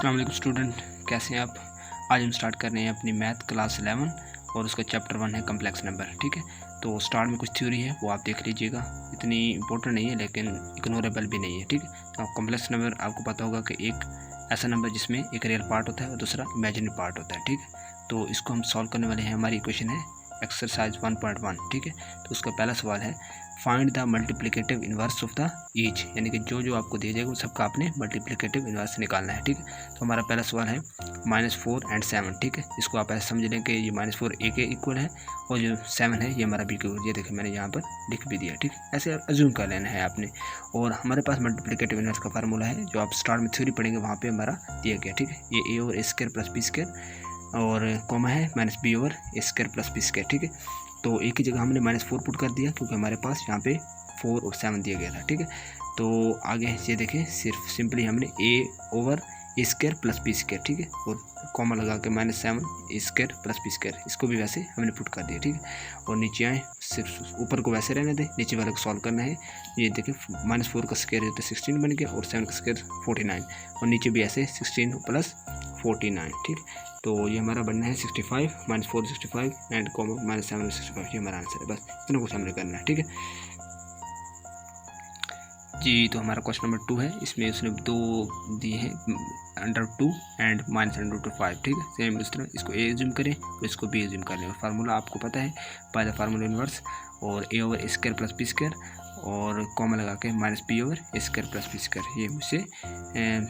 अस्सलाम वालेकुम स्टूडेंट, कैसे हैं आप। आज हम स्टार्ट कर रहे हैं अपनी मैथ क्लास 11 और उसका चैप्टर 1 है कम्प्लेक्स नंबर। ठीक है, तो स्टार्ट में कुछ थ्योरी है वो आप देख लीजिएगा, इतनी इंपॉर्टेंट नहीं है लेकिन इग्नोरेबल भी नहीं है। ठीक है, तो कम्प्लेक्स नंबर आपको पता होगा कि एक ऐसा नंबर जिसमें एक रियल पार्ट होता है और दूसरा इमेजिनरी पार्ट होता है। ठीक है, तो इसको हम सॉल्व करने वाले हैं। हमारी इक्वेशन है एक्सरसाइज 1.1। ठीक है, तो उसका पहला सवाल है find the multiplicative inverse of the each, यानी कि जो जो आपको दिया जाएगा सबका आपने मल्टीप्लिकेटिव इन्वर्स निकालना है। ठीक है, तो हमारा पहला सवाल है -4 और 7। ठीक है, इसको आप ऐसे समझ लें कि ये -4 ए के इक्वल है और जो 7 है ये हमारा बी के इक्वल। ये देखिए मैंने यहाँ पर लिख भी दिया। ठीक है, ऐसे अज्यूम कर लेना है आपने। और हमारे पास मल्टीप्लिकेटिव इन्वर्स का फार्मूला है जो आप स्टार्ट में थ्योरी पढ़ेंगे वहाँ पे हमारा दिया गया। ठीक है, ये ए over A square plus B square और कॉमा है -b over A square plus B square. ठीक है, तो एक ही जगह हमने -4 पुट कर दिया क्योंकि हमारे पास यहाँ पे 4 और 7 दिया गया था। ठीक है, तो आगे ये देखें सिर्फ सिंपली हमने ए over A square plus B square. ठीक है, और कॉमा लगा के -7 ए स्क्वायर प्लस बी स्क्वायर, इसको भी वैसे हमने पुट कर दिया। ठीक है, और नीचे आए, सिर्फ ऊपर को वैसे रहने दें, नीचे वाले को सॉल्व करना है। ये देखें -4 का स्क्वायर है तो 16 बन गया और 7 का स्क्वायर 49 और नीचे भी ऐसे 16 प्लस 49। ठीक, तो ये हमारा बनना है 65, -4 65 एंड कॉमा -7 65। ये हमारा आंसर है। बस इतना कुछ हमने करना है। ठीक है जी, तो हमारा क्वेश्चन नंबर 2 है, इसमें उसने 2 दिए हैं √2 एंड -√5। ठीक है, सेम इस तरह इसको ए एज्यूम करें और इसको बी एज्यूम कर लें। और फार्मूला आपको पता है, पहला फार्मूला इन्वर्स और ए over A square plus B square और कॉमा लगा के -b over A square plus B square. ये मुझसे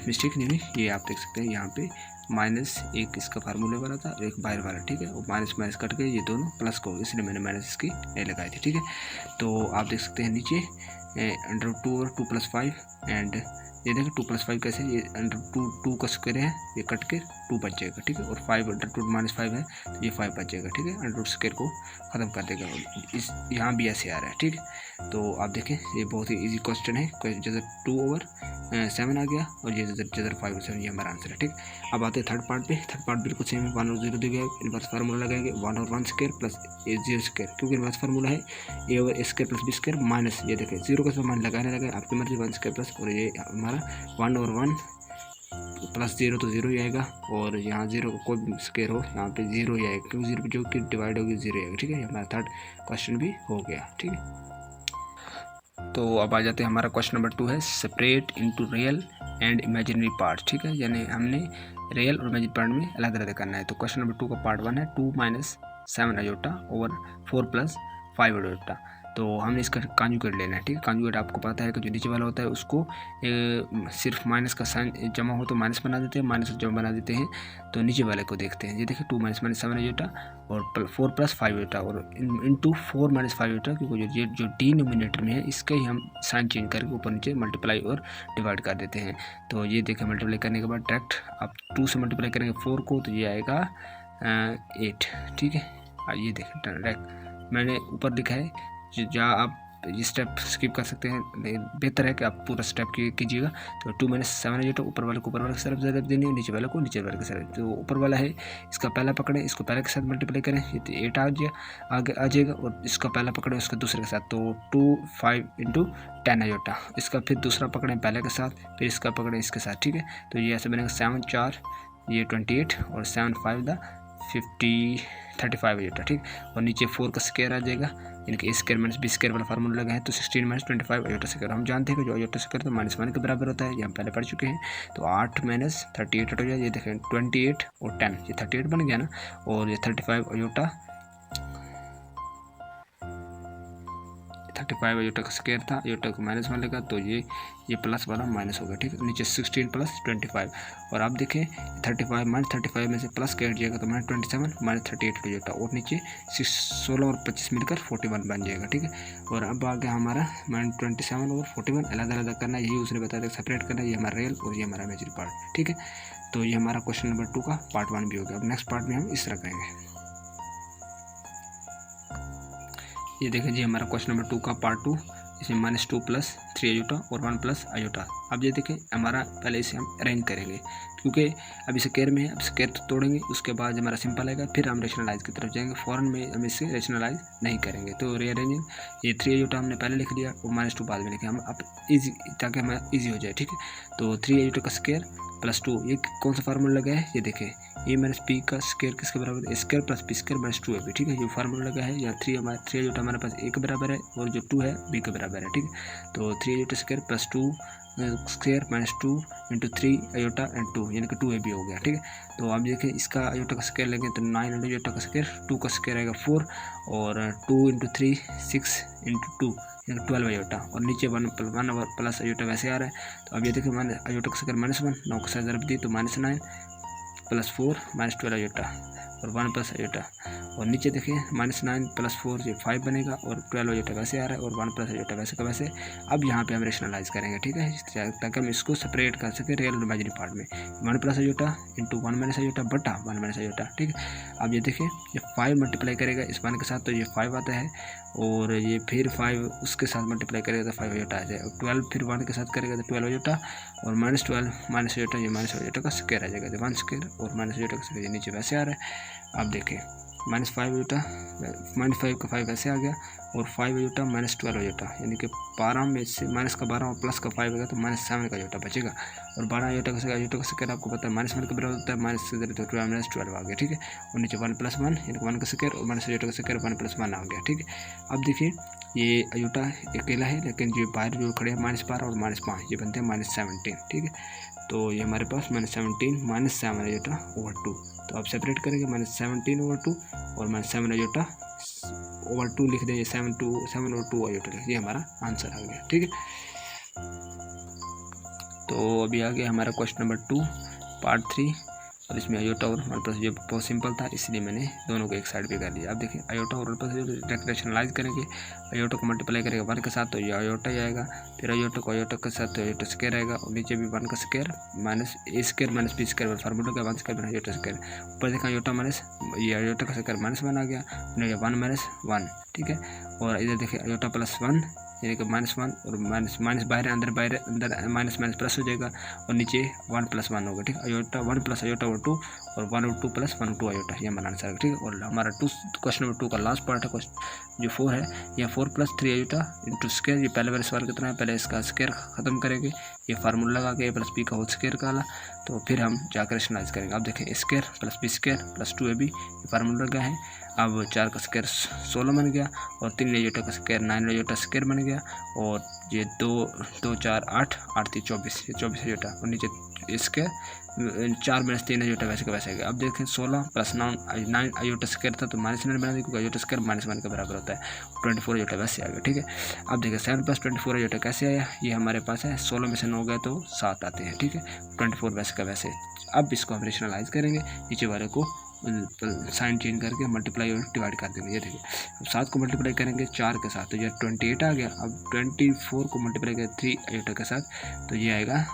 मिस्टेक नहीं हुई, ये आप देख सकते हैं यहाँ पे माइनस एक इसका फार्मूले वाला था और एक बाहर वाला। ठीक है, और माइनस माइनस कट के ये दोनों प्लस को, इसलिए मैंने माइनस इसकी ए लगाई थी। ठीक है, तो आप देख सकते हैं नीचे √2 और 2 + 5 एंड ये देखिए 2 + 5 कैसे, ये √2 का स्क्वायर है, ये कट के 2 बच जाएगा। ठीक है, और 5 √2 -5 है तो ये 5 बच जाएगा। ठीक है, √2 स्क्वायर को ख़त्म कर देगा। इस यहाँ भी ऐसे आ रहा है। ठीक है, तो आप देखें ये बहुत ही इजी क्वेश्चन है। जैसे 2 ओवर 7 आ गया और ये जैसे 5 और 7, ये हमारा आंसर है। ठीक, अब आते हैं थर्ड पार्ट पे। थर्ड पार्ट बिल्कुल सेम है, 1 और 0 दिया गया, इन्वर्स फार्मूला लगाएंगे 1 और 1 स्क्वायर प्लस ए 0 स्क्वायर, क्योंकि इन्वर्स फार्मूला है A over A square plus B square minus, ये देखें 0 का मान लगाने लगे आपकी मर्जी, 1 स्क्वायर प्लस, और ये हमारा 1 और 1 प्लस 0 तो 0 ही आएगा और यहाँ 0 का कोई भी स्क्वायर हो यहाँ पे 0 ही आएगा, क्योंकि 0 जो कि डिवाइड होगी 0 आएगा। ठीक है, हमारा थर्ड क्वेश्चन भी हो गया। ठीक है, तो अब आ जाते हैं, हमारा क्वेश्चन नंबर 2 है separate into real and imaginary part. ठीक है, यानी हमने रियल और इमेजिनरी पार्ट में अलग अलग करना है। तो क्वेश्चन नंबर 2 का पार्ट 1 है 2 - 7 अयोटा ओवर 4 + 5 अयोटा। तो हमने इसका कांजुगेट लेना है। ठीक है, कांजुगेट आपको पता है कि जो नीचे वाला होता है उसको सिर्फ माइनस का साइन जमा हो तो माइनस बना देते हैं, माइनस जमा बना देते हैं। तो नीचे वाले को देखते हैं, ये देखिए 2 - 7 अयोटा और 4 + 5 अयोटा और इंटू 4 - 5 अयोटा, क्योंकि जो डिनोमिनेटर में है इसका ही हम साइन चेंज करके ऊपर नीचे मल्टीप्लाई और डिवाइड कर देते हैं। तो ये देखिए मल्टीप्लाई करने के बाद डायरेक्ट आप 2 से मल्टीप्लाई करेंगे 4 को तो ये आएगा 8। ठीक है, ये देखें डायरेक्ट मैंने ऊपर लिखा है, जहाँ आप ये स्टेप स्किप कर सकते हैं, बेहतर है कि आप पूरा स्टेप कीजिएगा। तो 2 - 7 अयोटा ऊपर वाले को ऊपर वाले की तरफ ज़्यादा देनी है, नीचे वाले को नीचे वाले की तरफ। तो ऊपर वाला है इसका पहला पकड़ें, इसको पहले के साथ मल्टीप्लाई करें, ये 8 आगे आ जाएगा, और इसका पहला पकड़ें उसका दूसरे के साथ, तो 2 5 × 10 अयोटा। इसका फिर दूसरा पकड़ें पहले के साथ, फिर इसका पकड़ें इसके साथ। ठीक है, तो ये ऐसे बनेगा 7 4 ये 28 और 7 5 35 अयोटा। ठीक, और नीचे 4 का स्क्वायर आ जाएगा, यानी कि ए स्क्वायर माइनस बी स्क्वायर वाला फार्मूला लगा है, तो 16 - 25 अयोटा स्क्वायर। हम जानते हैं कि जो अयोटा स्क्वायर तो -1 के बराबर होता है, ये हम पहले पढ़ चुके हैं। तो 8 - 38 हो जाए, ये देखें 28 और 10, ये 38 बन गया ना, और ये 35 अयोटा अयोटा का स्क्वायर था, अयोटा को -1 लगा तो ये प्लस वाला माइनस हो गया। ठीक है, नीचे 16 + 25 और आप देखें 35 - 35 में से प्लस क्या हट जाएगा तो -27 - 38 हो जाएगा, और नीचे 16 और 25 मिलकर 41 बन जाएगा। ठीक है, और अब आ गया हमारा -27 और 41 अलग अलग करना है, यही उसने बताया था सेपरेट करना है, ये हमारा रियल और ये हमारा इमेजिनरी पार्ट। ठीक है, तो ये हमारा क्वेश्चन नंबर 2 का पार्ट 1 भी हो गया। अब नेक्स्ट पार्ट में हम इस तरह करेंगे। ये देखें जी हमारा क्वेश्चन नंबर 2 का पार्ट 2, इसमें -2 + 3 अयोटा और 1 + अयोटा। अब ये देखें हमारा पहले इसे हम अरेंज करेंगे। क्योंकि अभी स्क्वायर में है, अब स्क्वायर तो तोड़ेंगे, उसके बाद हमारा सिंपल आएगा, फिर हम रेशनलाइज की तरफ जाएंगे। फ़ौरन में हम इसे रेशनलाइज नहीं करेंगे। तो रीअरेंजिंग ये 3 आयोटा हमने पहले लिख लिया और -2 बाद में लिखे हम अब ईजी, ताकि हमें ईजी हो जाए, ठीक है। तो 3 आयोटा का स्क्वायर प्लस 2, ये कौन सा फार्मूला लगा है, ये देखें, ए माइनस पी का स्क्वायर किसके बराबर है, square plus P square minus 2 है भी, ठीक है। ये फार्मूला लगा है, यहाँ 3 आयोटा हमारे पास ए के बराबर है और जो 2 है बी के बराबर है, ठीक है। तो 3 iota square plus 2 square minus 2 into 3 iota and 2, यानी कि 2 ए बी हो गया, ठीक है। तो आप देखें इसका आयोटा का स्क्वायर लेंगे तो 9 आयोटा का स्क्वायर, 2 का स्क्वायर आएगा 4 और 2 इंटू 3 6 इंटू 2 यानी 12 आयोटा, और नीचे 1 प्लस आयोटा वैसे आ रहा है। तो अब ये देखिए आयोटा का स्क्वायर -1, 9 के साथ ज़रब दी तो -9 प्लस 4 -12 आयोटा और 1 प्लस आयोटा, और नीचे देखिए -9 प्लस 4 ये 5 बनेगा और 12 आयोटा वैसे आ रहा है और 1 प्लस आयोटा वैसे का वैसे। अब यहाँ पे हम रेशनलाइज करेंगे, ठीक है, ताकि हम इसको सेपरेट कर सकें रियल और इमेजिनरी पार्ट में। 1 plus iota into 1 minus iota बटा 1 माइनस आयोटा, ठीक है। अब ये देखिए ये 5 मल्टीप्लाई करेगा इस 1 के साथ तो ये 5 आता है, और ये फिर 5 उसके साथ मल्टीप्लाई करेगा तो 5 आयोटा आ जाएगा, और 12 फिर 1 के साथ करेगा तो 12 आयोटा, और -12 माइनस आयोटा, ये माइनस आयोटा का स्क्वायर आ जाएगा, तो 1 स्क्वायर और माइनस आयोटा का स्क्वायर नीचे वैसे आ रहा है। अब देखें -5 आयोटा, -5 का 5 वैसे आ गया, और 5 आयोटा -12 आयोटा, यानी कि 12 में से माइनस का 12 और प्लस का 5 होगा तो -7 का आयोटा बचेगा, और 12 आयोटा का स्क्वायर आपको पता है -1 के बराबर होता है, माइनस से तो 12 आ गया, ठीक है। और नीचे 1 प्लस 1 यानी कि 1 का स्क्वायर और माइनस आयोटा का स्क्वायर 1 प्लस 1 आ गया, ठीक है। अब देखिए ये आयोटा अकेला है, लेकिन जो बाहर जो खड़े हैं -12 और -5 ये बनते हैं -17, ठीक है। तो ये हमारे पास -17 -7 आयोटा ओवर 2, तो आप सेपरेट करेंगे -17 ओवर 2 और -7 आयोटा ओवर 2 लिख देंगे, 7 और 2 आयोटा लिख दिए, हमारा आंसर आ गया, ठीक है। तो अभी आ गया हमारा क्वेश्चन नंबर 2 पार्ट 3, और इसमें आयोटा और वन प्लस ये बहुत सिंपल था, इसलिए मैंने दोनों को एक साइड पे कर दिया। अब देखिए आयोटा और वन प्लस रेशनलाइज करेंगे, आयोटा को मल्टीप्लाई करेगा 1 के साथ तो ये आयोटा ही आएगा, फिर आयोटा को आयोटा के साथ तो आयोटा स्क्वायर आएगा, और नीचे भी 1 का square minus A square minus B square formula का 1 स्क्वायर माइनस आयोटा स्क्वायर, ऊपर देखा आयोटा माइनस ये आयोटा का स्क्वायर -1 आ गया, 1 माइनस 1, ठीक है। और इधर देखिए आयोटा प्लस 1 यानी कि -1 और माइनस बाहर अंदर माइनस प्लस हो जाएगा, और नीचे 1 प्लस 1 होगा, ठीक है। आयोटा 1 प्लस आयोटा और 2 और 1 और 2 प्लस 1 और 2 आयोटा, ये हमारा आंसर है, ठीक है। और हमारा क्वेश्चन नंबर 2 का लास्ट पार्ट है जो 4 है, यह 4 प्लस 3 आयोटा इंटू स्क्वायर, ये पहले वाले सवाल कितना है, पहले इसका स्क्वायर खत्म करेंगे, ये फार्मूला लगा के प्लस बी का होल स्क्वायर का आला, तो फिर हम जाकर रेशनलाइज करेंगे। अब देखें square plus B square plus 2ab ये फार्मूला लगा है। अब 4 का स्क्वायर 16 बन गया, और 3 आयोटा का स्क्वायर 9 आयोटा स्क्वायर बन गया, और ये 2 4 8 8 3 24 ये 24 आयोटा, और नीचे इसके 4 माइनस 3 आयोटा वैसे का वैसे गया। अब देखें 16 प्लस 9 आयोटा स्क्वायर था तो -9 बना दी, क्योंकि आयोटा स्क्वायर -1 के बराबर होता है, 24 आयोटा वैसे आ गया, ठीक है। अब देखिए 7 प्लस 24 आयोटा कैसे आया, ये हमारे पास है 16 में से 9 गए तो 7 आते हैं, ठीक है, 24 वैसे का वैसे। अब इसको हम रेशनलाइज करेंगे, नीचे वाले को साइन चेंज करके मल्टीप्लाई और डिवाइड कर देंगे। ये देखिए अब 7 को मल्टीप्लाई करेंगे 4 के साथ तो ये 28 आ गया। अब 24 को मल्टीप्लाई करें 3 आयोटा के साथ तो ये आएगा,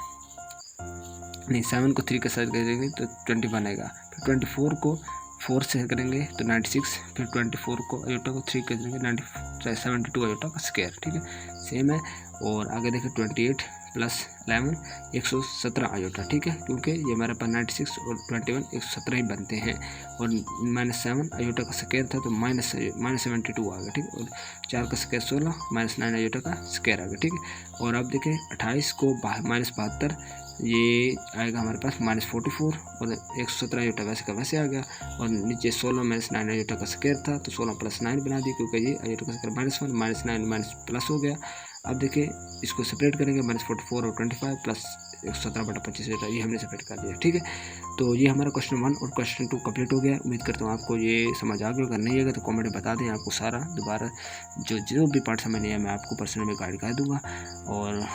नहीं 7 को 3 के साथ करेंगे तो 21 आएगा, फिर 24 को 4 से करेंगे तो 96, फिर 24 को आयोटा को 3 करेंगे 72 आयोटा का स्क्वायर, ठीक है, सेम है। और आगे देखिए 28 प्लस 11 117 आयोटा, ठीक है, क्योंकि ये हमारे पास 96 और 21 117 ही बनते हैं, और -7 आयोटा का स्क्वायर था तो माइनस 72 आ गया, ठीक है, और 4 का स्क्वायर 16 -9 आयोटा का स्क्वायर आ गया, ठीक है। और अब देखें 28 को -72 ये आएगा हमारे पास -44 और 117 आयोटा वैसे का वैसे आ गया, और नीचे 16 -9 आयोटा का स्क्वायर था तो 16 प्लस 9 बना दी, क्योंकि ये आयोटा का स्क्वायर -1 -9 माइनस प्लस हो गया। अब देखिए इसको सेपरेट करेंगे -44 और 25 प्लस 117/25 ये हमने सेपरेट कर दिया, ठीक है। तो ये हमारा क्वेश्चन 1 और क्वेश्चन 2 कंप्लीट हो गया। उम्मीद करता हूँ आपको ये समझ आ गया, अगर नहीं आएगा तो कमेंट में बता दें, आपको सारा दोबारा जो भी पार्ट समझ नहीं है मैं आपको पर्सनल में गाइड कर दूँगा। और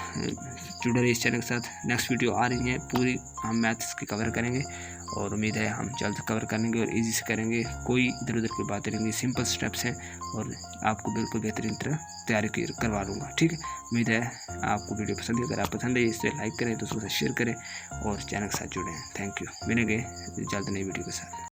जुड़े रहिए इस चैनल के साथ, नेक्स्ट वीडियो आ रही है पूरी हम मैथ्स की कवर करेंगे, और उम्मीद है हम जल्द कवर करेंगे और इजी से करेंगे, कोई इधर उधर की बातें नहीं, सिंपल स्टेप्स हैं और आपको बिल्कुल बेहतरीन तरह तैयारी करवा लूँगा, ठीक है। उम्मीद है आपको वीडियो पसंद है, अगर आप पसंद है इसे लाइक करें, दोस्तों के साथ शेयर करें और चैनल के साथ जुड़ें। थैंक यू, मिलेंगे जल्द नई वीडियो के साथ।